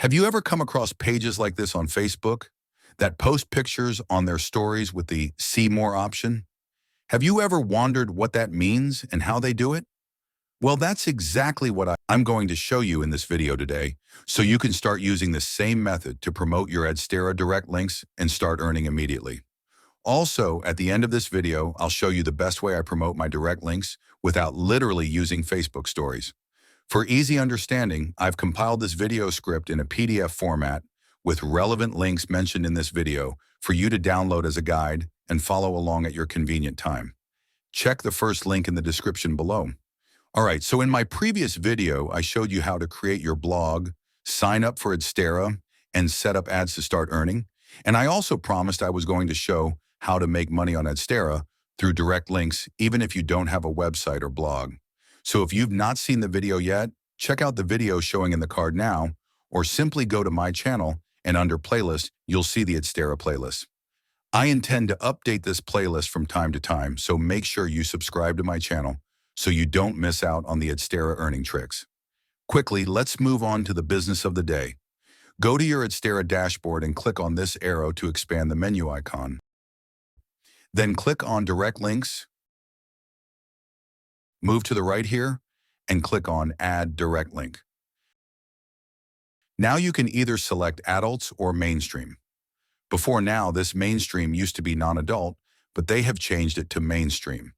Have you ever come across pages like this on Facebook that post pictures on their stories with the See More option? Have you ever wondered what that means and how they do it? Well, that's exactly what I'm going to show you in this video today, so you can start using the same method to promote your Adstera direct links and start earning immediately. Also, at the end of this video, I'll show you the best way I promote my direct links without literally using Facebook stories. For easy understanding, I've compiled this video script in a PDF format with relevant links mentioned in this video for you to download as a guide and follow along at your convenient time. Check the first link in the description below. All right, so in my previous video, I showed you how to create your blog, sign up for Adstera, and set up ads to start earning. And I also promised I was going to show how to make money on Adstera through direct links, even if you don't have a website or blog. So if you've not seen the video yet, check out the video showing in the card now, or simply go to my channel and under playlist, you'll see the Adstera playlist. I intend to update this playlist from time to time, so make sure you subscribe to my channel so you don't miss out on the Adstera earning tricks. Quickly, let's move on to the business of the day. Go to your Adstera dashboard and click on this arrow to expand the menu icon. Then click on Direct Links, move to the right here, and click on Add Direct Link. Now you can either select adults or mainstream. Before now, this mainstream used to be non-adult, but they have changed it to mainstream.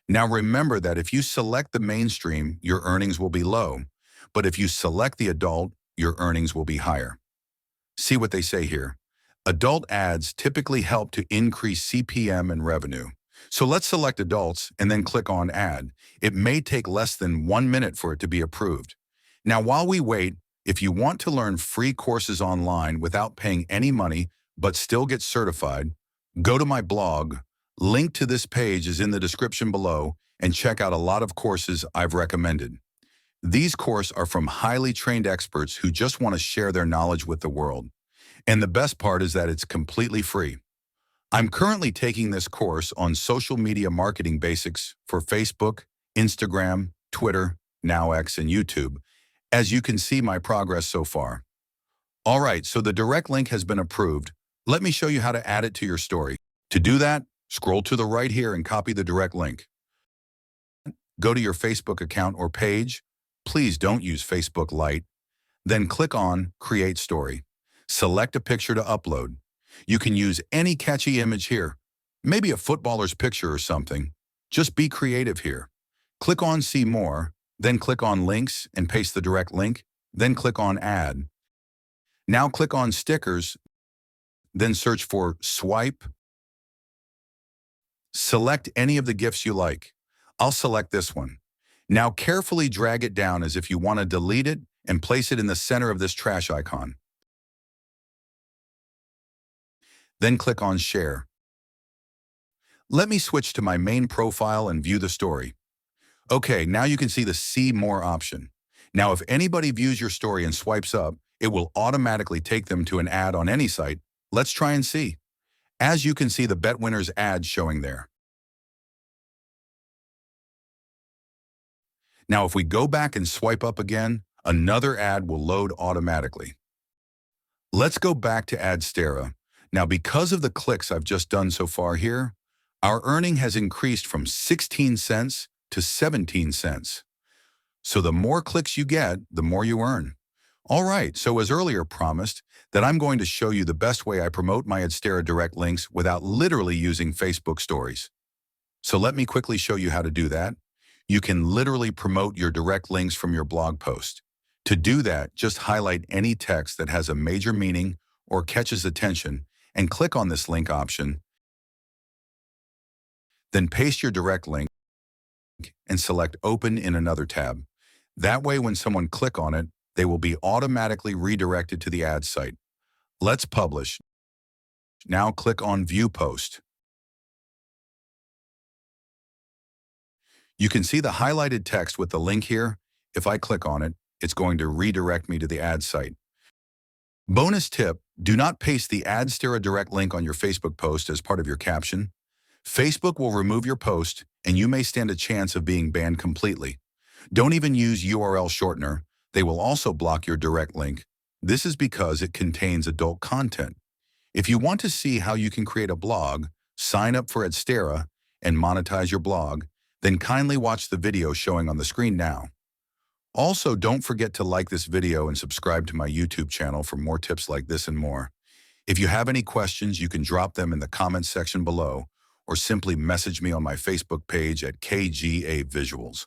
Now remember that if you select the mainstream, your earnings will be low, but if you select the adult, your earnings will be higher. See what they say here. Adult ads typically help to increase CPM and revenue. So let's select adults and then click on Add. It may take less than 1 minute for it to be approved. Now, while we wait, if you want to learn free courses online without paying any money but still get certified, go to my blog. Link to this page is in the description below, and check out a lot of courses I've recommended. These courses are from highly trained experts who just want to share their knowledge with the world. And the best part is that it's completely free. I'm currently taking this course on social media marketing basics for Facebook, Instagram, Twitter, now X, and YouTube, as you can see my progress so far. All right, so the direct link has been approved. Let me show you how to add it to your story. To do that, scroll to the right here and copy the direct link. Go to your Facebook account or page. Please don't use Facebook Lite. Then click on Create Story. Select a picture to upload. You can use any catchy image here, maybe a footballer's picture or something. Just be creative here. Click on See More, then click on Links and paste the direct link, then click on Add. Now click on Stickers, then search for Swipe. Select any of the GIFs you like. I'll select this one. Now carefully drag it down as if you want to delete it and place it in the center of this trash icon. Then click on Share. Let me switch to my main profile and view the story. Okay, now you can see the See More option. Now if anybody views your story and swipes up, it will automatically take them to an ad on any site. Let's try and see. As you can see, the Bet Winners ad showing there. Now if we go back and swipe up again, another ad will load automatically. Let's go back to Adstera. Now, because of the clicks I've just done so far here, our earning has increased from 16 cents to 17 cents. So the more clicks you get, the more you earn. All right, so as earlier promised, that I'm going to show you the best way I promote my Adstera direct links without literally using Facebook stories. So let me quickly show you how to do that. You can literally promote your direct links from your blog post. To do that, just highlight any text that has a major meaning or catches attention and click on this link option. Then paste your direct link and select Open in another tab. That way, when someone clicks on it, they will be automatically redirected to the ad site. Let's publish. Now click on View Post. You can see the highlighted text with the link here. If I click on it, it's going to redirect me to the ad site. Bonus tip, do not paste the Adstera direct link on your Facebook post as part of your caption. Facebook will remove your post, and you may stand a chance of being banned completely. Don't even use URL shortener. They will also block your direct link. This is because it contains adult content. If you want to see how you can create a blog, sign up for Adstera, and monetize your blog, then kindly watch the video showing on the screen now. Also, don't forget to like this video and subscribe to my YouTube channel for more tips like this and more. If you have any questions, you can drop them in the comments section below or simply message me on my Facebook page at KGA Visualz.